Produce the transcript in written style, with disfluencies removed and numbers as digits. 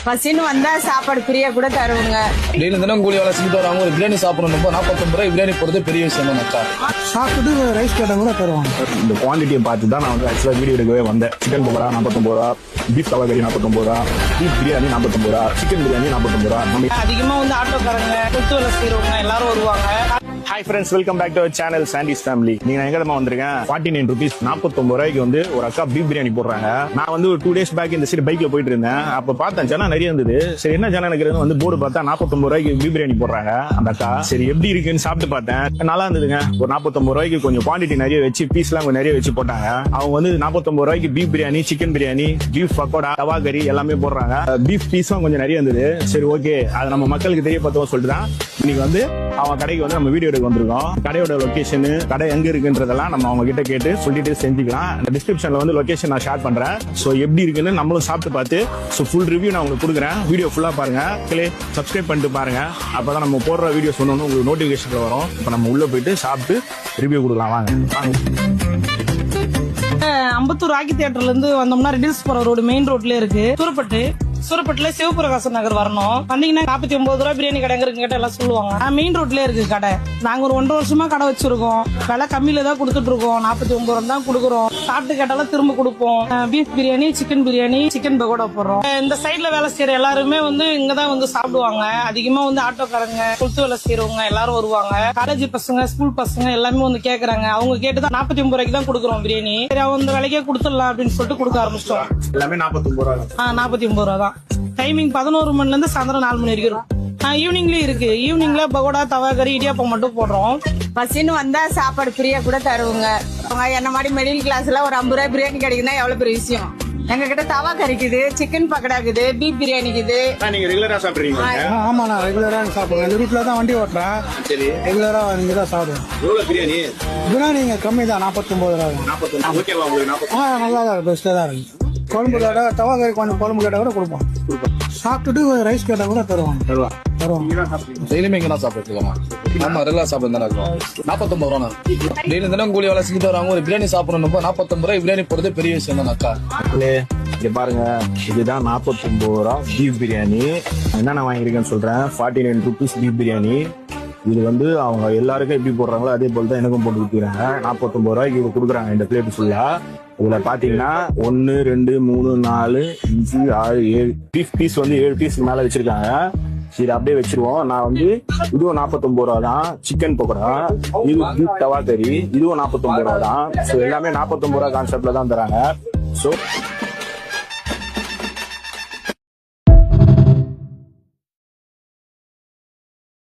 பசின்னு வந்தா சாப்பாடு ஃப்ரீயா கூட தருவாங்க. டெய்லி தினம் கூலி வேலை செஞ்சுட்டு வராங்க. ஒரு பிரியாணி சாப்பிடணும் 49 ரூபாய். பிரியாணி போறது பெரிய விஷயம் தானக்கா. சாப்பிட்டு ரைஸ் கேட்டா கூட தருவாங்க. இந்த குவான்டிட்டியை பார்த்து தான் நான் வந்து ஆக்சுவலாக வீடியோ எடுக்கவே வந்தேன். சிக்கன் பக்கோடா 49 ரூபா, பீஃப் தவா கறி 49 ரூபா, பீஃப் பிரியாணி 49 ரூபா, சிக்கன் பிரியாணி 49 ரூபா. நம்ம அதிகமா வந்து ஆட்டோக்காரங்க கொத்து வேலை செய்யறவங்க எல்லாரும் வருவாங்க. Hi friends, welcome back to our channel Sandy's family. நீங்க எங்க தான் வந்திருக்கேன்? 49 rupees 49 ரூபாய்க்கு வந்து ஒரு அக்கா பீஃப் பிரியாணி போடுறாங்க. நான் வந்து ஒரு 2 days பேக் இந்த சைடு பைக்ல போயிட்டு இருந்தேன். அப்ப பார்த்தேன் ஜனம் நிறைய இருந்தது. சரி என்ன ஜனம் நினைக்கிறது வந்து போர்டு பார்த்தா 49 ரூபாய்க்கு பீஃப் பிரியாணி போடுறாங்க அந்த அக்கா. சரி எப்படி இருக்குன்னு சாப்பிட்டு பார்த்தேன். நல்லா இருந்ததுங்க. ஒரு 49 ரூபாய்க்கு கொஞ்சம் குவான்டிட்டி நிறைய வச்சு பீஸ்லாம் கொஞ்சம் நிறைய வச்சு போட்டாங்க. அவங்க வந்து 49 ரூபாய்க்கு beef biryani, chicken biryani, beef pakoda, தவா கறி எல்லாமே போடுறாங்க. பீஃப் பீஸும் கொஞ்சம் நிறைய இருந்தது. சரி ஓகே, அது நம்ம மக்களுக்கு தெரியப்படுத்துவோம் சொல்லிட்டு தான் இன்னைக்கு வந்து அவங்க கடைக்கு வந்து நம்ம வீடியோ எடுக்க வந்திருக்கோம். கடையோட லொகேஷன், கடை எங்க இருக்குன்றதெல்லாம் நம்ம அவங்க கிட்ட கேட்டு சொல்லிட்டு செஞ்சுக்கலாம். டிஸ்கிரிப்ஷன்ல வந்து லொகேஷன் நான் ஷேர் பண்றேன். சோ எப்படி இருக்குன்னு நம்மளும் சாப்பிட்டு பார்த்து ஃபுல் ரிவ்யூ நான் உங்களுக்கு கொடுக்குறேன். வீடியோ ஃபுல்லா பாருங்க. சப்ஸ்கிரைப் பண்ணிட்டு பாருங்க. அப்பதான் நம்ம போடுற வீடியோஸ் ஒன்று உங்களுக்கு நோட்டிபிகேஷன்ல வரும். இப்ப நம்ம உள்ள போயிட்டு சாப்பிட்டு ரிவ்யூ கொடுக்கலாம். வாங்க. அம்பத்தூர் ராக்கி தியேட்டர்ல இருந்து வந்தோம்னா ரெடில்ஸ் போற ரோடு மெயின் ரோட்ல இருக்கு. சூரப்பட்டுல சிவபிரகாச நகர் வரணும். வந்தீங்கன்னா 49 ரூபாய் பிரியாணி கடை இருக்கு கேட்ட எல்லாம் சொல்லுவாங்க. மெயின் ரோட்ல இருக்கு கடை. நாங்க ஒரு 1.5 வருஷமா கடை வச்சிருக்கோம். விலை கம்மியில தான் கொடுத்துட்டு இருக்கோம். 49 ரூபாய் தான் கொடுக்குறோம். சாப்பிட்டு கேட்டாலும் திரும்ப கொடுப்போம். Beef biryani, chicken biryani, chicken pakora போடுறோம். இந்த சைட்ல வேலை செய்யற எல்லாருமே வந்து இங்கதான் வந்து சாப்பிடுவாங்க. அதிகமா வந்து ஆட்டோக்காரங்க, கொத்து வேலை செய்யறவங்க எல்லாரும் வருவாங்க. காலேஜ் பசங்க, ஸ்கூல் பசங்க எல்லாமே வந்து கேக்குறாங்க. அவங்க கேட்டுதான் 49 ரூபாய்க்கு தான் கொடுக்குறோம் பிரியாணி. சரி அவங்க விலைக்கே கொடுத்துடலாம் அப்படின்னு சொல்லிட்டு கொடுக்க ஆரம்பிச்சிட்டோம். எல்லாமே 49 ரூபா. 49 ரூபா தான். டைமிங் 11 மணில இருந்து சாயந்தரம் 4 மணி வரைக்கும் இருக்கும். ஈவினிங்லயும் இருக்கு. ஈவினிங்ல பகோடா, தவா கறி, இடியாப்பம் மட்டும் போடுறோம். பசின்னு வந்தா சாப்பாடு ஃப்ரீயா கூட தருவாங்க. என்ன மாதிரி மிடில் கிளாஸ்ல ஒரு 50 ரூபாய் பிரியாணி கிடைக்குன்னா எவ்வளவு பெரிய விஷயம். எங்க கிட்ட தவா கறிக்குது, சிக்கன் பக்கடா இருக்குது, பீஃப் பிரியாணிக்குது. நீங்க ரெகுலரா சாப்பிடுறீங்க? ஆமா, நான் ரெகுலரா சாப்பிடுவேன். இந்த ரூட்ல தான் வண்டி ஓட்டுறேன். சரி, ரெகுலரா இங்க தான் சாப்பிடுவேன். எவ்வளவு பிரியாணி? பிரியாணி இங்க கம்மி தான், 49 ரூபா. 49. ஓகேவா உங்களுக்கு? 49 நல்லா தான் பெஸ்டா தான் இருக்கு. குழம்பு கேட்டா, தவா கறி கொஞ்சம் குழம்பு கேட்டா கூட கொடுப்போம். சாப்பிட்டுட்டு ரைஸ் கேட்டா கூட தருவாங்க. டெய்லியுமே இங்க தான் சாப்பிட்டு இருக்கோம். ஆமா, ரெகுலர் சாப்பிட்டு தானே இருக்கோம். 49 ரூபா. டெய்லி தினம் கூலி வேலை செஞ்சுட்டு வராங்க. ஒரு பிரியாணி சாப்பிடணும் 49 ரூபாய். பிரியாணி போறது பெரிய விஷயம் தானே அக்கா. இங்க பாருங்க, இதுதான் 49 ரூபா பீஃப் பிரியாணி. என்னென்ன வாங்கியிருக்கேன்னு சொல்றேன். 49 rupees பீஃப் பிரியாணி. இது வந்து அவங்க எல்லாருக்கும் எப்படி போடுறாங்களோ அதே போல தான் எனக்கும் போட்டு கொடுக்குறாங்க. 49 ரூபாய்க்கு இவங்க கொடுக்குறாங்க இந்த பிளேட் ஃபுல்லா. இதுல பாத்தீங்கன்னா 1 2 3 4 5 6 7 பீஃப் பீஸ் வந்து 7 பீஸ் மேல வச்சிருக்காங்க. சரி அப்படியே வச்சிருவோம். நான் வந்து இதுவும் 49 ரூபா தான். சிக்கன் பக்கோடா, இது பீஃப் தவா கறி, இதுவும் 49 ரூபா தான். ஸோ எல்லாமே 49 ரூபா கான்செப்ட்ல தான் தராங்க. ஸோ